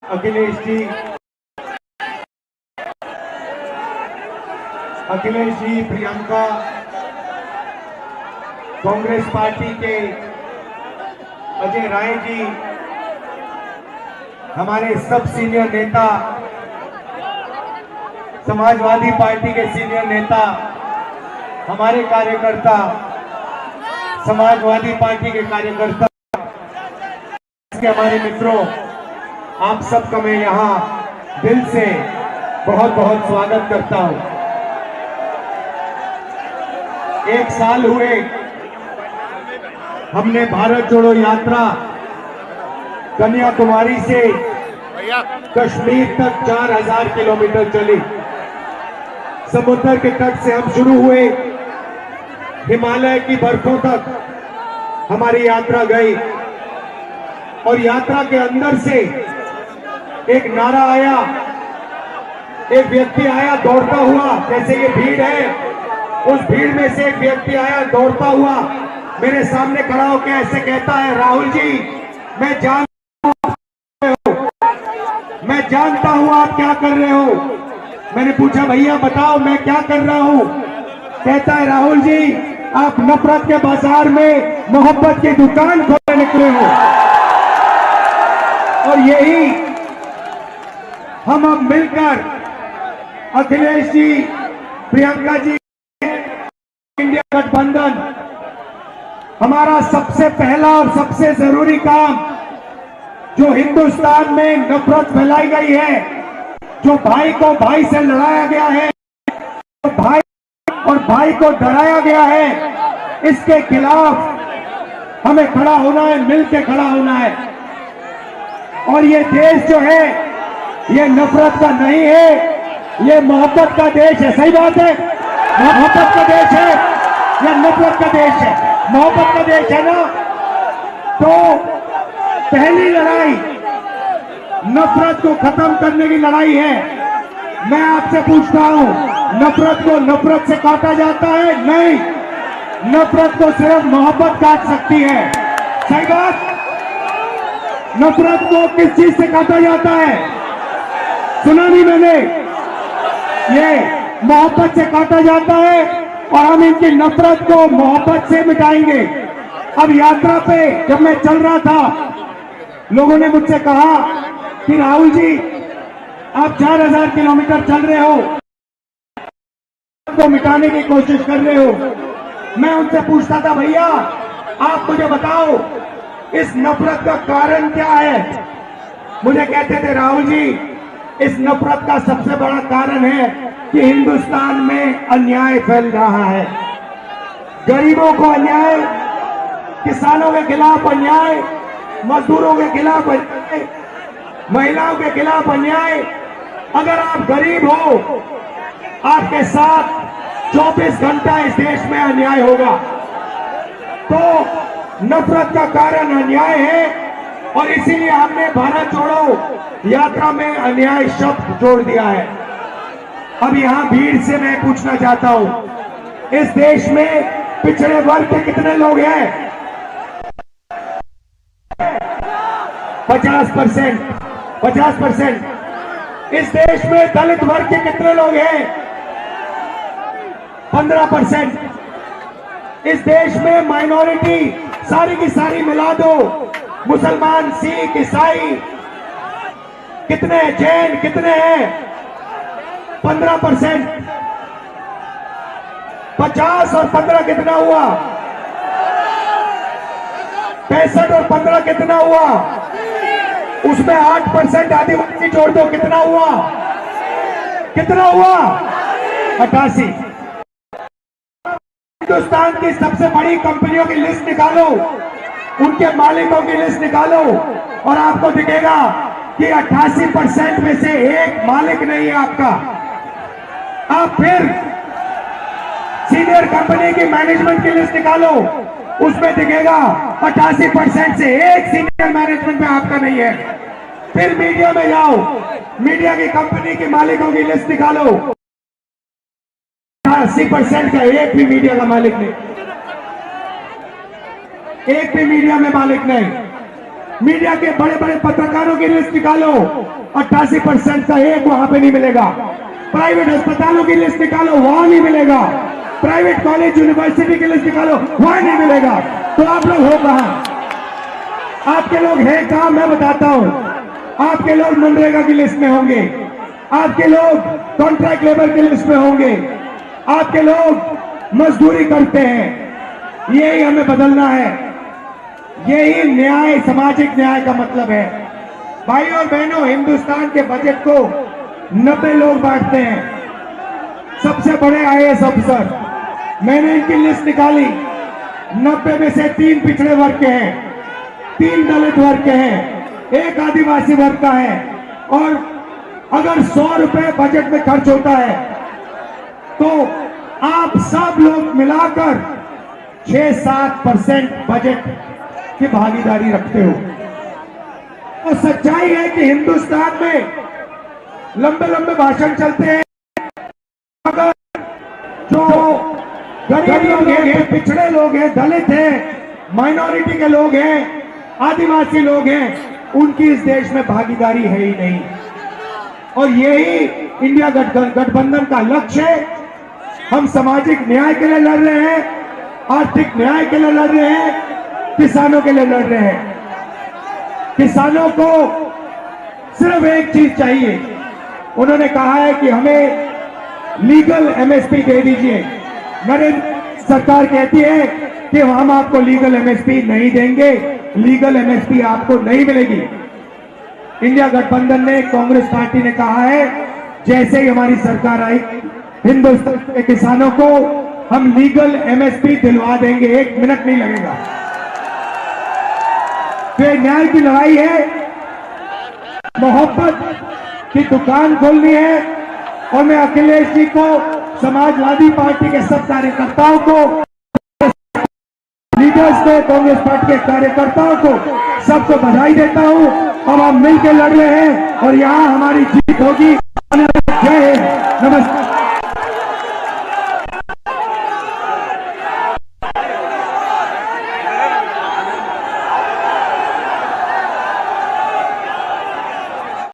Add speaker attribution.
Speaker 1: Akhilesh ji, Priyanka, Congress party के अजय राय जी, हमारे सब सीनियर नेता, समाजवादी पार्टी के सीनियर नेता, हमारे कार्यकर्ता, समाजवादी पार्टी के कार्यकर्ता, हमारे मित्रों, आप सबका मैं यहां दिल से बहुत बहुत स्वागत करता हूं। एक साल हुए हमने भारत जोड़ो यात्रा कन्याकुमारी से कश्मीर तक 4000 किलोमीटर चली। समुद्र के तट से हम शुरू हुए, हिमालय की बर्फों तक हमारी यात्रा गई और यात्रा के अंदर से एक नारा आया, एक व्यक्ति आया दौड़ता हुआ, जैसे ये भीड़ है, उस भीड़ में से एक व्यक्ति आया दौड़ता हुआ, मेरे सामने खड़ा होकर ऐसे कहता है, राहुल जी, मैं जानता हूं आप क्या कर रहे हो। मैंने पूछा, भैया बताओ मैं क्या कर रहा हूं। कहता है, राहुल जी, आप नफरत के बाजार में मोहब्बत की दुकान खोलने निकले हो। और यही हम अब मिलकर अखिलेश जी, प्रियंका जी, इंडिया गठबंधन, हमारा सबसे पहला और सबसे जरूरी काम, जो हिंदुस्तान में नफरत फैलाई गई है, जो भाई को भाई से लड़ाया गया है, तो भाई और भाई को डराया गया है, इसके खिलाफ हमें खड़ा होना है, मिलकर खड़ा होना है। और ये देश जो है, ये नफरत का नहीं है, ये मोहब्बत का देश है। सही बात है, मोहब्बत का देश है या नफरत का देश है? मोहब्बत का देश है ना। तो पहली लड़ाई नफरत को खत्म करने की लड़ाई है। मैं आपसे पूछता हूं, नफरत को नफरत से काटा जाता है? नहीं, नफरत को सिर्फ मोहब्बत काट सकती है। सही बात। नफरत को किस चीज से काटा जाता है? सुना नहीं मैंने? ये मोहब्बत से काटा जाता है और हम इनकी नफरत को मोहब्बत से मिटाएंगे। अब यात्रा पे जब मैं चल रहा था, लोगों ने मुझसे कहा कि राहुल जी, आप 4000 किलोमीटर चल रहे हो, को मिटाने की कोशिश कर रहे हो। मैं उनसे पूछता था, भैया आप मुझे बताओ इस नफरत का कारण क्या है? मुझे कहते थे, राहुल जी, इस नफरत का सबसे बड़ा कारण है कि हिंदुस्तान में अन्याय फैल रहा है। गरीबों को अन्याय, किसानों के खिलाफ अन्याय, मजदूरों के खिलाफ अन्याय, महिलाओं के खिलाफ अन्याय। अगर आप गरीब हो, आपके साथ 24 घंटा इस देश में अन्याय होगा। तो नफरत का कारण अन्याय है और इसीलिए हमने भारत जोड़ो यात्रा में अन्याय शब्द जोड़ दिया है। अब यहां भीड़ से मैं पूछना चाहता हूं, इस देश में पिछड़े वर्ग के कितने लोग हैं? 50%। इस देश में दलित वर्ग के कितने लोग हैं? 15%। इस देश में माइनॉरिटी सारी की सारी मिला दो, मुसलमान, सिख, ईसाई कितने, जैन कितने हैं? 15%। 50 और 15 कितना हुआ? 65 और 15 कितना हुआ? उसमें 8% आदिवासी जोड़ दो, कितना हुआ? 88। हिंदुस्तान की सबसे बड़ी कंपनियों की लिस्ट निकालो, उनके मालिकों की लिस्ट निकालो और आपको दिखेगा कि 88% में से एक मालिक नहीं है आपका। आप फिर सीनियर कंपनी की मैनेजमेंट की लिस्ट निकालो, उसमें दिखेगा 88% से एक सीनियर मैनेजमेंट में आपका नहीं है। फिर मीडिया में जाओ, मीडिया की कंपनी के मालिकों की लिस्ट निकालो, 80% का एक भी मीडिया का मालिक नहीं, एक भी मीडिया में मालिक नहीं। मीडिया के बड़े बड़े पत्रकारों की लिस्ट निकालो, 88% का एक वहां पे नहीं मिलेगा। प्राइवेट अस्पतालों की लिस्ट निकालो, वहां नहीं मिलेगा। प्राइवेट कॉलेज यूनिवर्सिटी की लिस्ट निकालो, वहां नहीं मिलेगा। तो आप लोग हो कहां? आपके लोग हैं कहां? मैं बताता हूं। आपके लोग मनरेगा की लिस्ट में होंगे, आपके लोग कॉन्ट्रैक्ट लेबर की लिस्ट में होंगे, आपके लोग मजदूरी करते हैं। यही हमें बदलना है। यही न्याय, सामाजिक न्याय का मतलब है। भाई और बहनों, हिंदुस्तान के बजट को 90 लोग बांटते हैं, सबसे बड़े आईएएस अफसर। मैंने इनकी लिस्ट निकाली, 90 में से 3 पिछड़े वर्ग के हैं, 3 दलित वर्ग के हैं, 1 आदिवासी वर्ग का है। और अगर 100 रुपए बजट में खर्च होता है तो आप सब लोग मिलाकर 6-7% बजट की भागीदारी रखते हो। तो सच्चाई है कि हिंदुस्तान में लंबे लंबे भाषण चलते हैं, अगर जो गरीब लोग हैं, पिछड़े लोग हैं, दलित हैं, माइनॉरिटी के लोग हैं, आदिवासी लोग हैं, उनकी इस देश में भागीदारी है ही नहीं। और यही इंडिया गठबंधन का लक्ष्य है। हम सामाजिक न्याय के लिए लड़ रहे हैं, आर्थिक न्याय के लिए लड़ रहे हैं, किसानों के लिए लड़ रहे हैं। किसानों को सिर्फ एक चीज चाहिए। उन्होंने कहा है कि हमें लीगल एमएसपी दे दीजिए। नरेंद्र सरकार कहती है कि हम आपको लीगल एमएसपी नहीं देंगे, लीगल एमएसपी आपको नहीं मिलेगी। इंडिया गठबंधन ने, कांग्रेस पार्टी ने कहा है जैसे ही हमारी सरकार आई, हिंदुस्तान के किसानों को हम लीगल एमएसपी दिलवा देंगे, 1 मिनट नहीं लगेगा। तो ये न्याय की लड़ाई है, मोहब्बत की दुकान खोलनी है। और मैं अखिलेश जी को, समाजवादी पार्टी के सब कार्यकर्ताओं को, लीडर्स को, कांग्रेस पार्टी के कार्यकर्ताओं को, सबको बधाई देता हूं। अब हम मिलकर लड़ रहे हैं और यहां हमारी जीत होगी। जय हिंद, नमस्कार।